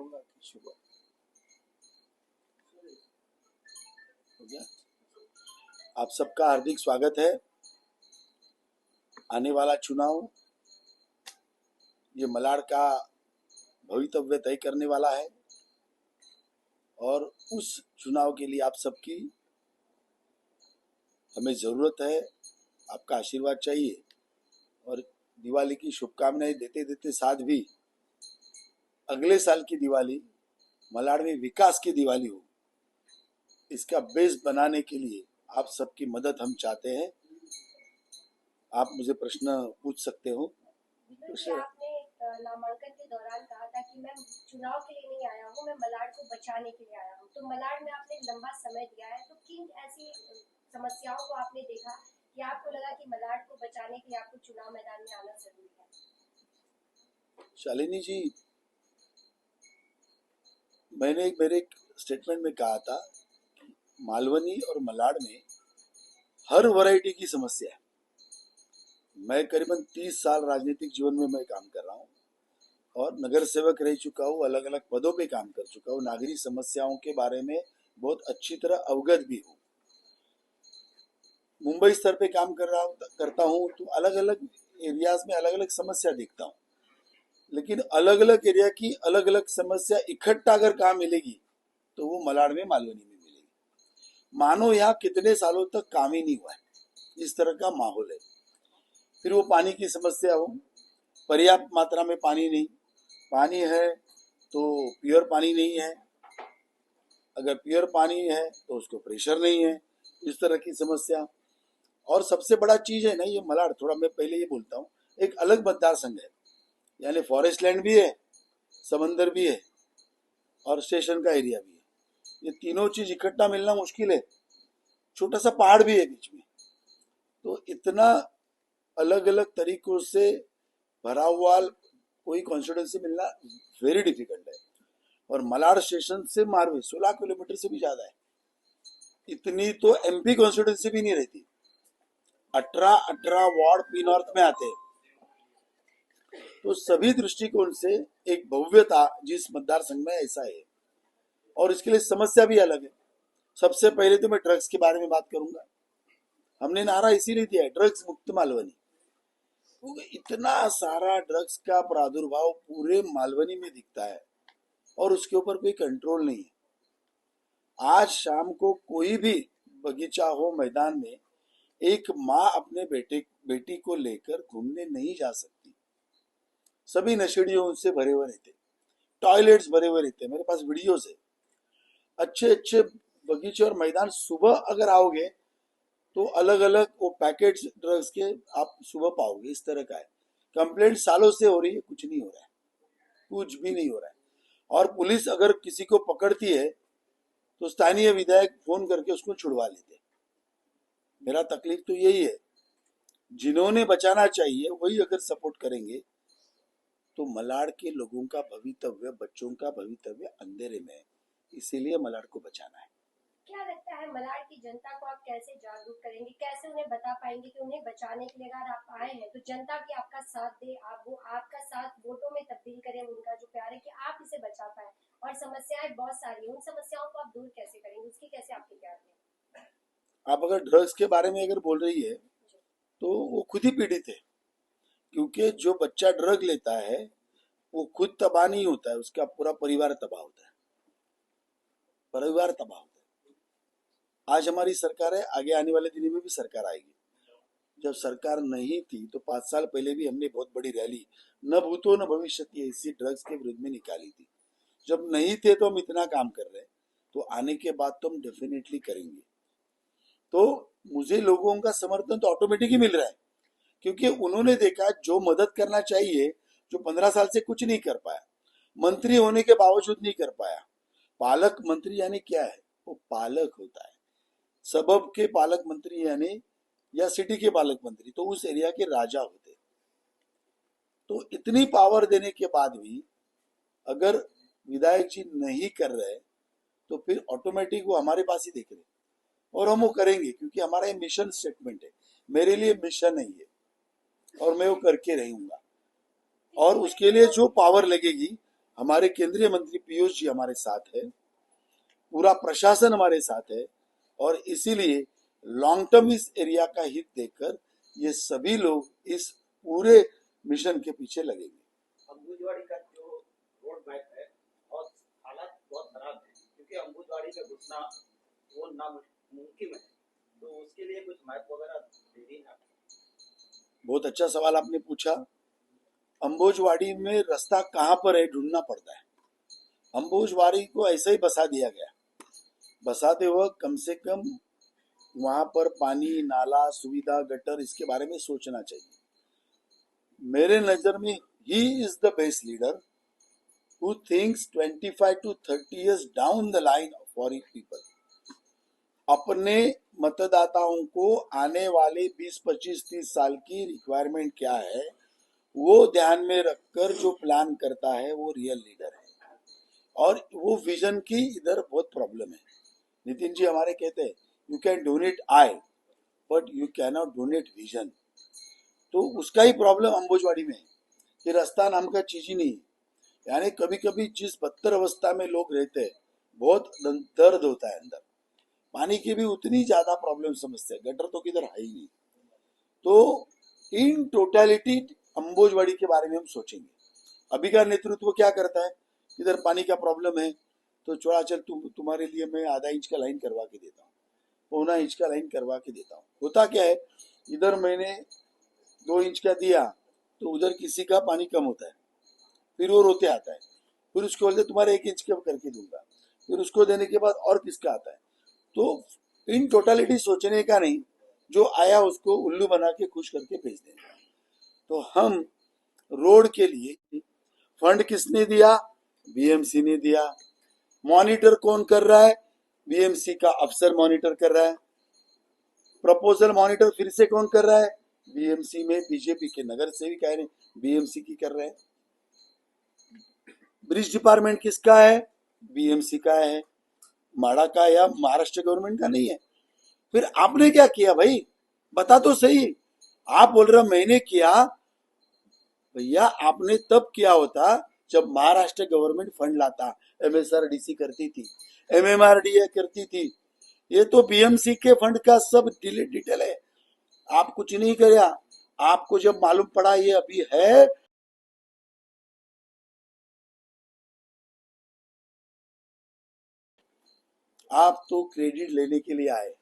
बोलूंगा कि शुभ हो गया। आप सबका हार्दिक स्वागत है। आने वाला चुनाव ये मलाड का भवितव्य तय करने वाला है और उस चुनाव के लिए आप सबकी हमें जरूरत है। आपका आशीर्वाद चाहिए और दिवाली की शुभकामनाएं देते देते साथ भी अगले साल की दिवाली मलाड में विकास की दिवाली हो, इसका बेस बनाने के लिए आप सबकी मदद हम चाहते हैं। आप मुझे प्रश्न पूछ सकते हो। आपने नामांकन के दौरान कहा था कि मैं चुनाव के लिए नहीं आया हूँ, मैं मलाड को बचाने के लिए आया हूँ। तो मलाड में आपने लंबा समय दिया है, तो किन ऐसी समस्याओं को आपने देखा कि आपको लगा कि मलाड को बचाने के लिए आपको चुनाव मैदान में आना जरूरी है? शालिनी जी, मैंने मेरे स्टेटमेंट में कहा था मालवनी और मलाड में हर वैरायटी की समस्या है। मैं करीबन 30 साल राजनीतिक जीवन में मैं काम कर रहा हूँ और नगर सेवक रह चुका हूँ, अलग अलग पदों पे काम कर चुका हूँ, नागरिक समस्याओं के बारे में बहुत अच्छी तरह अवगत भी हूँ। मुंबई स्तर पे काम करता हूँ तो अलग अलग एरियाज में अलग अलग समस्या देखता हूँ, लेकिन अलग अलग एरिया की अलग अलग समस्या इकट्ठा अगर कहाँ मिलेगी तो वो मलाड में मालवनी में मिलेगी। मानो यहाँ कितने सालों तक काम ही नहीं हुआ है, इस तरह का माहौल है। फिर वो पानी की समस्या हो, पर्याप्त मात्रा में पानी नहीं, पानी है तो प्योर पानी नहीं है, अगर प्योर पानी है तो उसको प्रेशर नहीं है, इस तरह की समस्या। और सबसे बड़ा चीज है ना, ये मलाड, थोड़ा मैं पहले ये बोलता हूँ, एक अलग मतदार संघ है, यानी फॉरेस्ट लैंड भी है, समंदर भी है और स्टेशन का एरिया भी है। ये तीनों चीज इकट्ठा मिलना मुश्किल है। छोटा सा पहाड़ भी है बीच में, तो इतना अलग अलग तरीकों से भरा हुआ कोई कॉन्स्टिट्यूंसी मिलना वेरी डिफिकल्ट है। और मलाड स्टेशन से मारवे 16 किलोमीटर से भी ज्यादा है। इतनी तो एमपी कॉन्स्टिट्यूंसी भी नहीं रहती। 18 वार्ड पी नॉर्थ में आते हैं, तो सभी दृष्टिकोण से एक भव्यता जिस मतदार संघ में ऐसा है। और इसके लिए समस्या भी अलग है। सबसे पहले तो मैं ड्रग्स के बारे में बात करूंगा। हमने नारा इसीलिए दिया है, ड्रग्स मुक्त मालवनी। इतना सारा ड्रग्स का प्रादुर्भाव पूरे मालवनी में दिखता है और उसके ऊपर कोई कंट्रोल नहीं है। आज शाम को कोई भी बगीचा हो, मैदान में एक माँ अपने बेटी को लेकर घूमने नहीं जा सकती। सभी नशेड़ियों से भरे हुए रहते, टॉयलेट्स भरे हुए रहते। मेरे पास वीडियोस है। अच्छे अच्छे बगीचे और मैदान, सुबह अगर आओगे तो अलग अलग वो पैकेट्स ड्रग्स के आप सुबह पाओगे। इस तरह का है। कंप्लेंट सालों से हो रही है, कुछ नहीं हो रहा है, कुछ भी नहीं हो रहा है। और पुलिस अगर किसी को पकड़ती है तो स्थानीय विधायक फोन करके उसको छुड़वा लेते। मेरा तकलीफ तो यही है, जिन्होंने बचाना चाहिए वही अगर सपोर्ट करेंगे तो मलाड के लोगों का भवितव्य, बच्चों का भवितव्य अंधेरे में है। इसीलिए मलाड को बचाना है। क्या लगता है मलाड की जनता को आप कैसे जागरूक करेंगे, कैसे उन्हें बता पाएंगे कि उन्हें बचाने के लिए अगर आप आए हैं तो जनता की आपका साथ दे, आप वो आपका साथ वोटों में तब्दील करें, उनका जो प्यार है कि आप इसे बचा पाए। और समस्याएं बहुत सारी हैं, उन समस्याओं को आप दूर कैसे करेंगे, उसकी कैसे आपकी प्यार है? आप अगर ड्रग्स के बारे में अगर बोल रही है तो वो खुद ही पीड़ित है, क्योंकि जो बच्चा ड्रग लेता है वो खुद तबाह नहीं होता है, उसका पूरा परिवार तबाह होता है। परिवार तबाह होता है। आज हमारी सरकार है, आगे आने वाले दिनों में भी सरकार आएगी। जब सरकार नहीं थी तो 5 साल पहले भी हमने बहुत बड़ी रैली, न भूतो न भविष्य की, ऐसी ड्रग्स के विरुद्ध में निकाली थी। जब नहीं थे तो हम इतना काम कर रहे हैं, तो आने के बाद तो हम डेफिनेटली करेंगे। तो मुझे लोगों का समर्थन तो ऑटोमेटिक ही मिल रहा है, क्योंकि उन्होंने देखा जो मदद करना चाहिए, जो 15 साल से कुछ नहीं कर पाया, मंत्री होने के बावजूद नहीं कर पाया। पालक मंत्री यानी क्या है? वो पालक होता है, सबब के पालक मंत्री यानी, या सिटी के पालक मंत्री तो उस एरिया के राजा होते। तो इतनी पावर देने के बाद भी अगर विधायक जी नहीं कर रहे तो फिर ऑटोमेटिक वो हमारे पास ही देख रहे, और हम वो करेंगे, क्योंकि हमारा ये मिशन स्टेटमेंट है। मेरे लिए मिशन है ये, और मैं वो करके रहूंगा। और उसके लिए जो पावर लगेगी हमारे केंद्रीय मंत्री पीयूष जी हमारे साथ है, पूरा प्रशासन हमारे साथ है, और इसीलिए लॉन्ग टर्म इस एरिया का हित देखकर ये सभी लोग इस पूरे मिशन के पीछे लगेंगे। अंबुजवाड़ी का जो रोड मैप है और हालात बहुत खराब है, क्योंकि अंबुजवाड़ी में घुसना वो नामुमकिन है, तो उसके लिए कुछ मैप वगैरह दे दीजिए। बहुत अच्छा सवाल आपने पूछा। अंबुजवाड़ी में रास्ता कहाँ पर है ढूंढना पड़ता है। अंबुजवाड़ी को ऐसे ही बसा दिया गया, बसाते वक्त कम से कम वहां पर पानी, नाला, सुविधा, गटर, इसके बारे में सोचना चाहिए। मेरे नजर में he is the best leader who thinks 25 to 30 years down the line for his people. अपने मतदाताओं को आने वाले 20, 25, 30 साल की रिक्वायरमेंट क्या है वो ध्यान में रखकर जो प्लान करता है वो रियल लीडर है। और वो विजन की इधर बहुत प्रॉब्लम है। नितिन जी हमारे कहते हैं you can donate I but you can not donate vision. तो उसका ही प्रॉब्लम अंबुजवाड़ी में है कि रास्ता नाम का चीज ही नहीं। यानी कभी कभी जिस बदतर अवस्था में लोग रहते हैं बहुत दर्द होता है अंदर। पानी की भी उतनी ज्यादा प्रॉब्लम समझते हैं, गटर तो किधर है ही नहीं। तो इन टोटलिटी अंबुजवाड़ी के बारे में हम सोचेंगे। अभी का नेतृत्व क्या करता है, इधर पानी का प्रॉब्लम है तो छोड़ा चल तुम्हारे लिए मैं आधा इंच का लाइन करवा के देता हूँ, पौना इंच का लाइन करवा के देता हूँ। होता क्या है, इधर मैंने 2 इंच का दिया तो उधर किसी का पानी कम होता है, फिर वो रोते आता है, फिर उसको बोलते तुम्हारे 1 इंच का करके दूंगा, फिर उसको देने के बाद और किसका आता है। तो इन टोटलिटी सोचने का नहीं, जो आया उसको उल्लू बना के खुश करके भेज देना। तो हम रोड के लिए फंड किसने दिया, बीएमसी ने दिया। मॉनिटर कौन कर रहा है, बीएमसी का अफसर मॉनिटर कर रहा है। प्रपोजल मॉनिटर फिर से कौन कर रहा है, बीएमसी में बीजेपी के नगर सेविका है बीएमसी की कर रहे हैं। ब्रिज डिपार्टमेंट किसका है, बीएमसी का है, माड़ा का या महाराष्ट्र गवर्नमेंट का नहीं है। फिर आपने क्या किया भाई, बता तो सही। आप बोल रहे मैंने किया, भैया आपने तब किया होता जब महाराष्ट्र गवर्नमेंट फंड लाता, एमएसआरडीसी करती थी, एमएमआरडीए करती थी। ये तो बीएमसी के फंड का सब डिटेल है। आप कुछ नहीं किया, आपको जब मालूम पड़ा ये अभी है, आप तो क्रेडिट लेने के लिए आए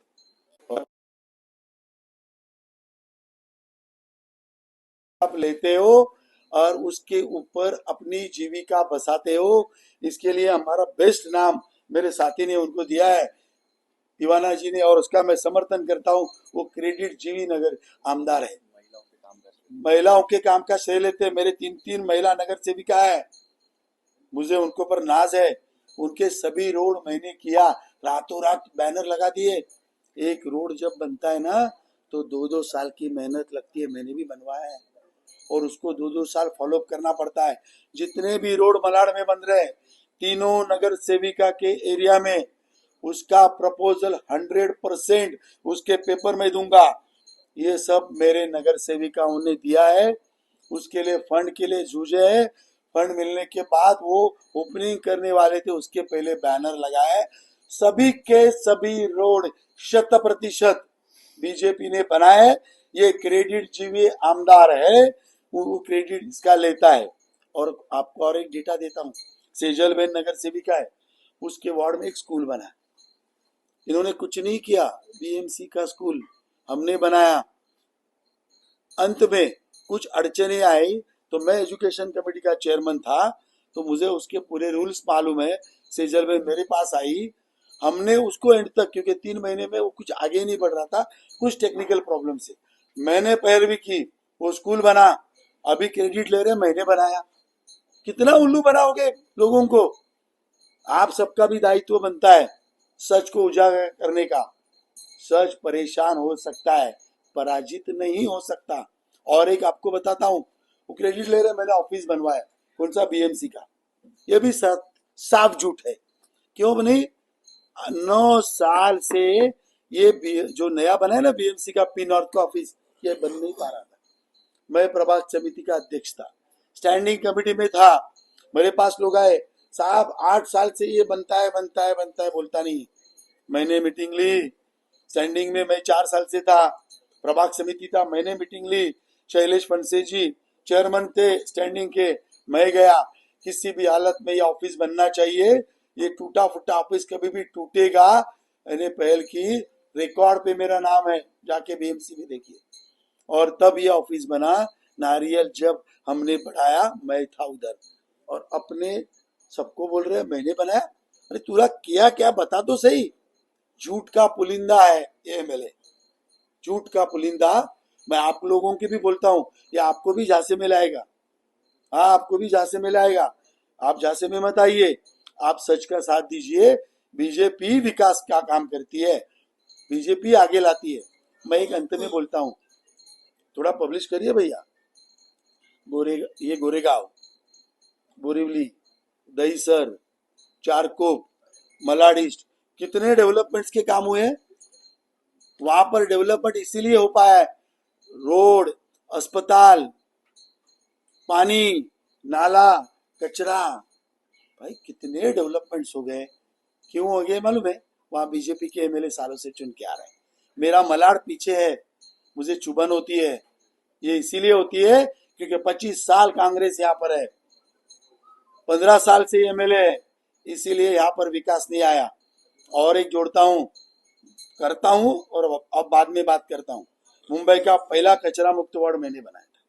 और आप लेते हो और उसके ऊपर अपनी जीविका बसाते हो। इसके लिए हमारा बेस्ट नाम मेरे साथी ने उनको दिया है, दीवाना जी ने, और उसका मैं समर्थन करता हूँ। वो क्रेडिट जीवी नगर आमदार है, महिलाओं के काम का श्रेय लेते हैं। मेरे 3 महिला नगर सेविका है, मुझे उनको पर नाज है। उनके सभी रोड मैंने किया, रातों रात बैनर लगा दिए। एक रोड जब बनता है ना तो 2-2 साल की मेहनत लगती है, मैंने भी बनवाया है, और उसको 2-2 साल फॉलोअप करना पड़ता है। जितने भी रोड मलाड में बन रहे हैं, तीनों नगर सेविका के एरिया में उसका प्रपोजल 100% उसके पेपर में दूंगा। ये सब मेरे नगर सेविकाओं ने दिया है, उसके लिए फंड के लिए जूझे है। फंड मिलने के बाद वो ओपनिंग करने वाले थे, उसके पहले बैनर लगाए। सभी के सभी रोड 100% बीजेपी ने बनाए। ये क्रेडिट जीवी आमदार है, वो क्रेडिट इसका लेता है। और आपको और एक डेटा देता हूँ, सेजल बेन नगर सेविका है, उसके वार्ड में एक स्कूल बना है। इन्होंने कुछ नहीं किया, बीएमसी का स्कूल हमने बनाया। अंत में कुछ अड़चने आई तो मैं एजुकेशन कमेटी का चेयरमैन था, तो मुझे उसके पूरे रूल्स मालूम है। सेजल में मेरे पास आई, हमने उसको एंड तक, क्योंकि 3 महीने में वो कुछ आगे नहीं बढ़ रहा था, कुछ टेक्निकल प्रॉब्लम से मैंने पैरवी की, वो स्कूल बना। अभी क्रेडिट ले रहे, मैंने बनाया। कितना उल्लू बनाओगे लोगों को। आप सबका भी दायित्व बनता है सच को उजागर करने का। सच परेशान हो सकता है, पराजित नहीं हो सकता। और एक आपको बताता हूँ, वो क्रेडिट ले रहे मैंने ऑफिस बनवाया, कौन सा, बीएमसी का। ये भी साफ झूठ है। क्यों नहीं, 9 साल से ये जो नया बना है ना बीएमसी का पी नॉर्थ का ऑफिस, ये बन नहीं पा रहा था। मैं प्रभाग समिति का अध्यक्ष था, स्टैंडिंग कमेटी में था, मेरे पास लोग आए, साहब 8 साल से ये बनता है बोलता नहीं। मैंने मीटिंग ली, स्टैंडिंग में मैं 4 साल से था, प्रभाग समिति था, मैंने मीटिंग ली, शैलेश फनसे जी चेयरमैन थे स्टैंडिंग के, मैं गया, किसी भी हालत में ये ऑफिस बनना चाहिए, ये टूटा फूटा ऑफिस कभी भी टूटेगा, मैंने पहल की, रिकॉर्ड पे मेरा नाम है, जाके बीएमसी में देखिए। और तब ये ऑफिस बना। नारियल जब हमने बढ़ाया मैं था उधर, और अपने सबको बोल रहे मैंने बनाया। अरे तूरा किया क्या बता तो सही। झूठ का पुलिंदा है ये एमएलए, झूठ का पुलिंदा। मैं आप लोगों की भी बोलता हूँ, ये आपको भी झांसे में लाएगा। हाँ, आपको भी झांसे में लाएगा। आप झांसे में मत आइए, आप सच का साथ दीजिए। बीजेपी विकास का काम करती है, बीजेपी आगे लाती है। मैं एक अंत में बोलता हूँ, थोड़ा पब्लिश करिए भैया। ये गोरेगांव, बोरीवली, दहीसर, चारकोप, मलाड ईस्ट, कितने डेवलपमेंट्स के काम हुए हैं। वहां पर डेवलपमेंट इसीलिए हो पाया है, रोड, अस्पताल, पानी, नाला, कचरा, भाई कितने डेवलपमेंट्स हो गए। क्यों हो गए मालूम है? वहां बीजेपी के एमएलए सालों से चुन के आ रहे हैं। मेरा मलाड पीछे है, मुझे चुभन होती है। ये इसीलिए होती है क्योंकि 25 साल कांग्रेस यहाँ पर है, 15 साल से एमएलए है, इसीलिए यहाँ पर विकास नहीं आया। और एक जोड़ता हूँ, करता हूँ और अब बाद में बात करता हूँ। मुंबई का पहला कचरा मुक्त वार्ड मैंने बनाया था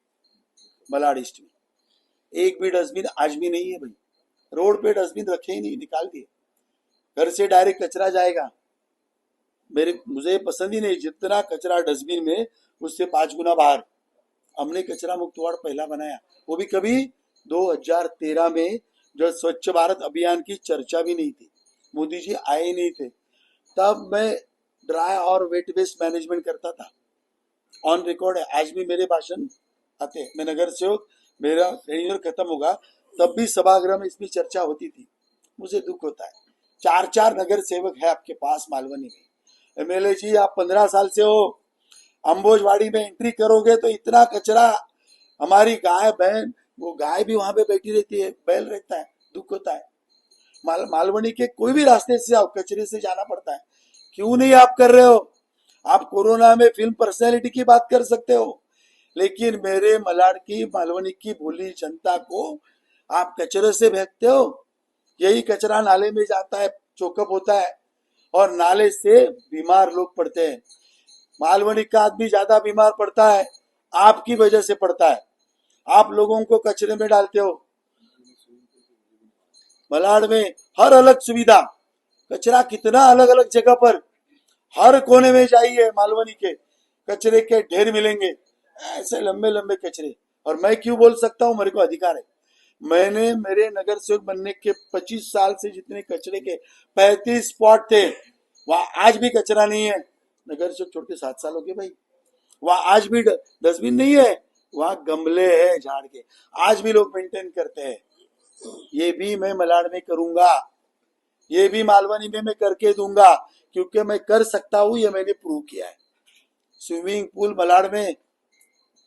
मलाड ईस्ट में। एक भी डस्टबिन आज भी नहीं है भाई, रोड पे डस्टबिन रखे ही नहीं, निकाल दिए। घर से डायरेक्ट कचरा जाएगा, मुझे पसंद ही नहीं। जितना कचरा डस्टबिन में उससे 5 गुना बाहर। हमने कचरा मुक्त वार्ड पहला बनाया, वो भी कभी 2013 में, जो स्वच्छ भारत अभियान की चर्चा भी नहीं थी, मोदी जी आए नहीं थे, तब मैं ड्राई और वेट वेस्ट मैनेजमेंट करता था। ऑन रिकॉर्ड है, आज भी मेरे भाषण आते हैं। मैं नगर सेवक, मेरा टेन्योर खत्म होगा तब भी सभागृह में इसकी चर्चा होती थी। मुझे दुख होता है, 4 नगर सेवक है आपके पास मालवनी में। एमएलए जी आप 15 साल से हो, अंबोजवाड़ी में एंट्री करोगे तो इतना कचरा, हमारी गाय बहन, वो गाय भी वहां पे बैठी रहती है, बैल रहता है, दुख होता है। मालवनी के कोई भी रास्ते से आओ, कचरे से जाना पड़ता है। क्यों नहीं आप कर रहे हो? आप कोरोना में फिल्म पर्सनैलिटी की बात कर सकते हो, लेकिन मेरे मलाड की, मालवनी की भोली जनता को आप कचरे से फेंकते हो। यही कचरा नाले में जाता है, चोकअप होता है, और नाले से बीमार लोग पड़ते हैं। मालवनी का आदमी ज्यादा बीमार पड़ता है, आपकी वजह से पड़ता है। आप लोगों को कचरे में डालते हो। मलाड में हर अलग सुविधा, कचरा कितना अलग अलग जगह पर, हर कोने में जाइए मालवनी के कचरे के ढेर मिलेंगे, ऐसे लंबे लंबे कचरे। और मैं क्यों बोल सकता हूँ, मेरे को अधिकार है। मैंने मेरे नगर सेवक बनने के 25 साल से जितने कचरे के 35 स्पॉट थे, वहां आज भी कचरा नहीं है। नगर सेवक छोड़ के 7 साल हो गए भाई, वहां आज भी डस्टबिन नहीं है, वहां गमले है झाड़ के, आज भी लोग मेंटेन करते हैं। ये भी मैं मलाड में करूंगा, ये भी मालवनी में मैं करके दूंगा, क्योंकि मैं कर सकता हूँ, ये मैंने प्रूव किया है। स्विमिंग पूल मलाड में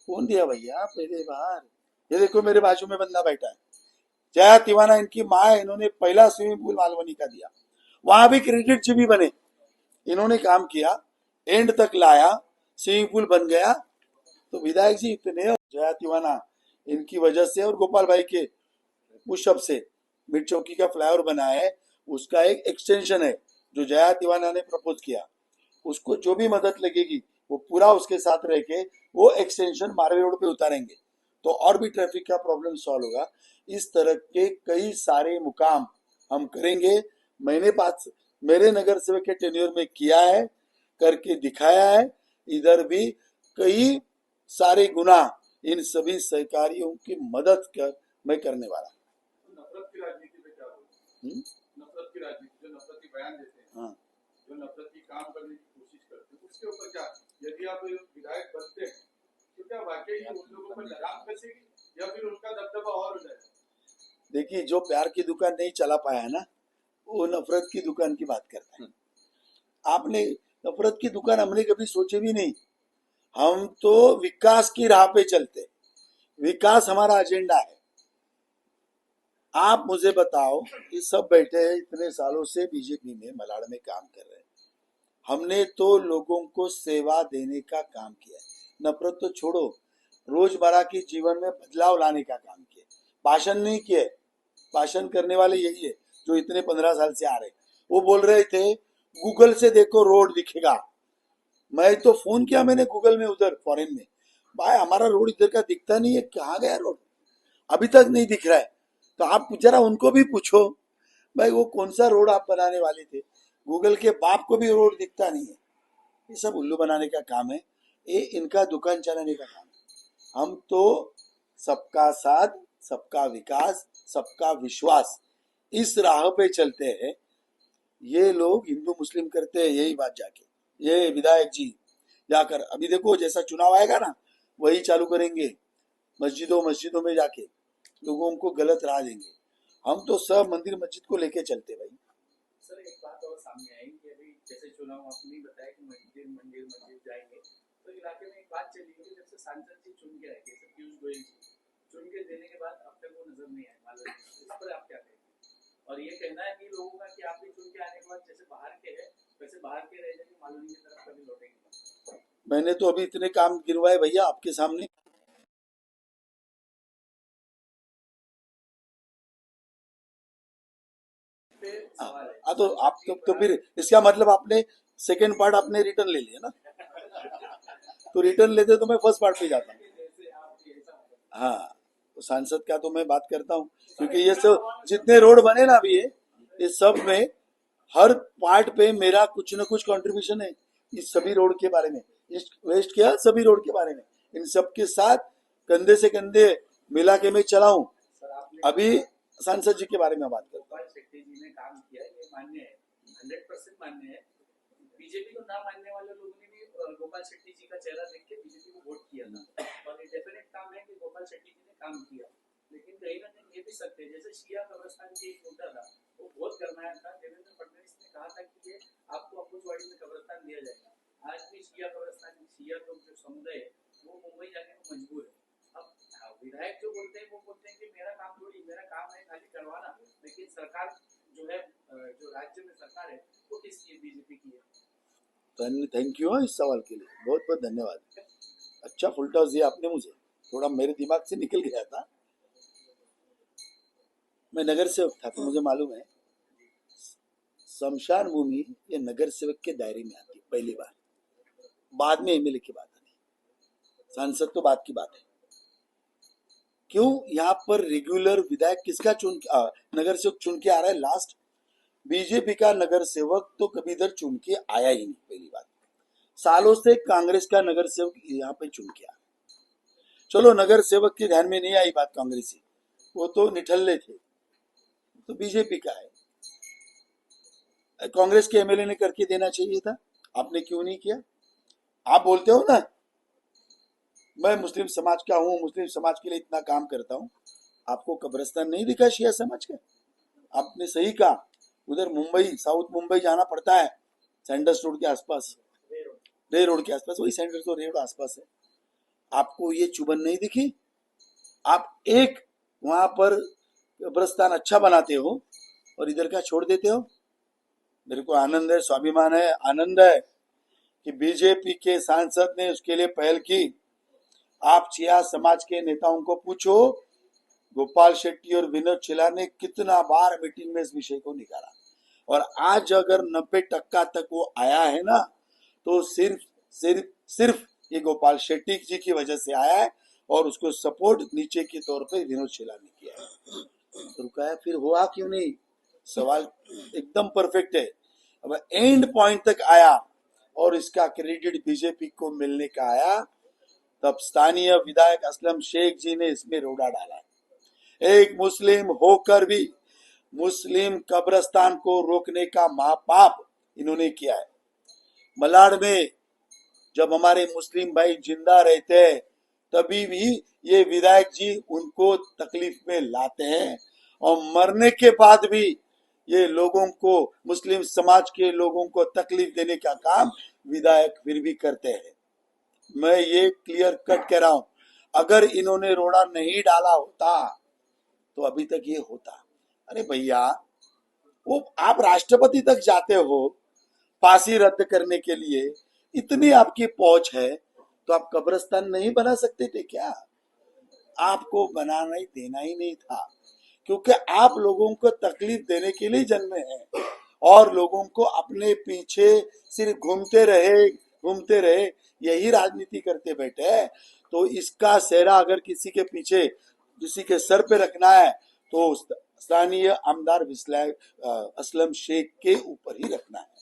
कौन दिया भैया पहले बार? ये देखो मेरे बाजू में बंदा बैठा है, जया तिवाना इनकी माँ है, इन्होंने पहला स्विमिंग पूल मालवनी का दिया। वहां भी क्रेडिट जी भी बने, इन्होंने काम किया, एंड तक लाया, स्विमिंग पूल बन गया। तो विधायक जी इतने, जया तिवाना इनकी वजह से और गोपाल भाई के पुशअप से मिड चौकी का फ्लाईओवर बना है, उसका एक एक्सटेंशन है जो जया तिवाना ने प्रपोज किया। उसको जो भी मदद लगेगी वो पूरा उसके साथ रह के वो एक्सटेंशन मारवे रोड पे उतारेंगे, तो और भी ट्रैफिक का प्रॉब्लम सॉल्व होगा। इस तरह के कई सारे मुकाम हम करेंगे। मैंने पास मेरे नगर सेवक के टेन्योर में किया है, करके दिखाया है। इधर भी कई सारे गुना इन सभी सहकारियों की मदद कर मैं करने वाला। नफरत की राजनीति पे क्या बोलते हैं? नफरत की राजनीति, जो नफरती बयान देते हैं, हाँ, जो नफरती काम करने की कोशिश करते हैं, उसके ऊपर क्या, यदि आप विधायक बनते हैं तो क्या वाकई उन लोगों पर लगाम कसेगी या फिर उनका दबदबा और हो जाएगा? देखिए, जो प्यार की दुकान नहीं चला पाया है ना, वो नफरत की दुकान की बात करता है। आपने नफरत की दुकान हमने कभी सोचे भी नहीं। हम तो विकास की राह पे चलते, विकास हमारा एजेंडा है। आप मुझे बताओ, ये सब बैठे हैं इतने सालों से बीजेपी में मलाड़ में काम कर रहे हैं। हमने तो लोगों को सेवा देने का काम किया है, नफरत तो छोड़ो, रोजमर्रा के जीवन में बदलाव लाने का काम किया। भाषण नहीं किए, भाषण करने वाले यही है जो इतने 15 साल से आ रहे। वो बोल रहे थे गूगल से देखो रोड दिखेगा। मैं तो फोन किया मैंने गूगल में उधर फॉरेन में, भाई हमारा रोड इधर का दिखता नहीं है, कहाँ गया रोड, अभी तक नहीं दिख रहा है। तो आप जरा उनको भी पूछो भाई वो कौन सा रोड आप बनाने वाले थे, गूगल के बाप को भी रोड दिखता नहीं है। ये सब उल्लू बनाने का काम है, ये इनका दुकान चलाने का काम है। हम तो सबका साथ, सबका विकास, सबका विश्वास, इस राह पे चलते हैं। ये लोग हिंदू मुस्लिम करते हैं यही बात, जाके ये विधायक जी जाकर अभी देखो जैसा चुनाव आएगा ना वही चालू करेंगे, मस्जिदों मस्जिदों में जाके लोगों को गलत राह देंगे। हम तो सब मंदिर मस्जिद को लेके चलते भाई। सर एक बात और सामने आई कि अभी जैसे चुनाव आपने नहीं बताया कि मंदिर मंदिर मस्जिद जाएंगे, तो इलाके में एक बात चली कि जब से सांसद जी चुन के आए थे, सर पीयूष गोयल जी चुन के देने के बाद अब तक वो नजर नहीं आए मालूम, इस पर आप क्या कहेंगे? और ये कहना है कि लोगों का कि आप भी चुन के आने के बाद जैसे बाहर के हैं वैसे बाहर के रह जाएंगे, मालूम की तरफ कभी लौटेंगे। मैंने तो अभी इतने काम गिनवाए भैया आपके सामने। सवाल है तो आप तो फिर इसका मतलब आपने सेकंड पार्ट आपने रिटर्न ले लिया ना, तो रिटर्न लेते तो मैं फर्स्ट पार्ट पे जाता हूँ। जैसे आप ये ऐसा हाँ, तो सांसद का तो मैं बात करता हूँ क्योंकि ये सब जितने रोड बने ना अभी ये सब में हर पार्ट पे मेरा कुछ न कुछ कंट्रीब्यूशन है। इस सभी रोड के बारे में, ईस्ट वेस्ट के सभी रोड के बारे में, इन सब के साथ कंधे से कंधे मिला के मैं चलाऊं। सर आपने अभी सांसद जी के बारे में बात करता हूँ। गोपाल शेट्टी जी ने काम किया, ये मान्य है, 100% मान्य है। बीजेपी को ना मानने वाले लोगों ने भी गोपाल शेट्टी जी का चेहरा देख के बीजेपी को वोट किया था, और ये डेफिनेट काम है कि गोपाल शेट्टी जी ने काम किया। लेकिन कहीं ना कहीं ये भी सत्य है, जैसे शिया कब्रिस्तान की एक मुद्दा था, वो बहुत गरमाया था। देवेंद्र फडणवीस ने कहा था कि ये आपको अम्बुजवाड़ी में कब्रिस्तान दिया जाएगा। आज भी शिया कब्रिस्तान शिया लोग जो समुदाय है वो मुंबई जाने को मजबूर है। अब विधायक जो बोलते हैं वो बोलते हैं कि मेरा काम थोड़ी, मेरा काम है खाली करवाना, लेकिन सरकार जो है जो राज्य में सरकार है वो किसकी है? बीजेपी की है। थैंक यू इस सवाल के लिए, बहुत बहुत धन्यवाद। अच्छा फुल टॉस दिया आपने मुझे, थोड़ा मेरे दिमाग से निकल गया था। मैं नगर सेवक था तो मुझे मालूम है शमशान भूमि ये नगर सेवक के दायरे में आती है पहली बार, बाद में एमएलए की बात आती, सांसद तो बात की बात है। क्यों यहाँ पर रेगुलर विधायक किसका नगर सेवक चुन के आ रहा है? लास्ट बीजेपी का नगर सेवक तो कभी इधर चुन के आया ही नहीं। पहली बात, सालों से कांग्रेस का नगर सेवक यहाँ पे चुन के आया। चलो नगर सेवक के ध्यान में नहीं आई बात कांग्रेसी, वो तो निठल्ले थे, तो बीजेपी का है। कांग्रेस के एमएलए ने करके देना चाहिए था, आपने क्यों नहीं किया? आप बोलते हो ना मैं मुस्लिम समाज का हूँ, मुस्लिम समाज के लिए इतना काम करता हूँ, आपको कब्रिस्तान नहीं दिखा शिया समाज का? आपने सही कहा, उधर मुंबई साउथ मुंबई जाना पड़ता है, सैंडर्स रोड के आसपास, रे रोड के आसपास, वही सैंडर्स रोड रे रोड आसपास है। आपको ये चुभन नहीं दिखी? आप एक वहां पर कब्रिस्तान अच्छा बनाते हो और इधर का छोड़ देते हो। मेरे को आनंद है, स्वाभिमान है, आनंद है कि बीजेपी के सांसद ने उसके लिए पहल की। आप चिया समाज के नेताओं को पूछो, गोपाल शेट्टी और विनोद चिला ने कितना बार मीटिंग में इस विषय को निकाला, और आज अगर 90% तक वो आया है ना तो सिर्फ सिर्फ सिर्फ ये गोपाल शेट्टी जी की वजह से आया है, और उसको सपोर्ट नीचे के तौर पे विनोद चिला ने किया है। तो रुका है, फिर हुआ क्यों नहीं? सवाल एकदम परफेक्ट है। अब एंड पॉइंट तक आया और इसका क्रेडिट बीजेपी को मिलने का आया, तब स्थानीय विधायक असलम शेख जी ने इसमें रोड़ा डाला। एक मुस्लिम होकर भी मुस्लिम कब्रिस्तान को रोकने का महापाप इन्होंने किया है। मलाड में जब हमारे मुस्लिम भाई जिंदा रहते हैं तभी भी ये विधायक जी उनको तकलीफ में लाते हैं, और मरने के बाद भी ये लोगों को, मुस्लिम समाज के लोगों को तकलीफ देने का काम विधायक फिर भी करते हैं। मैं ये क्लियर कट कह रहा हूं, अगर इन्होंने रोड़ा नहीं डाला होता तो अभी तक ये होता। अरे भैया, वो आप राष्ट्रपति तक जाते हो फांसी रद्द करने के लिए, इतनी आपकी पहुंच है, तो आप कब्रिस्तान नहीं बना सकते थे क्या? आपको बनाना ही देना ही नहीं था, क्योंकि आप लोगों को तकलीफ देने के लिए जन्मे हैं और लोगों को अपने पीछे सिर्फ घूमते रहे, यही राजनीति करते बैठे हैं। तो इसका सेहरा अगर किसी के पीछे, किसी के सर पे रखना है, तो स्थानीय आमदार असलम शेख के ऊपर ही रखना है।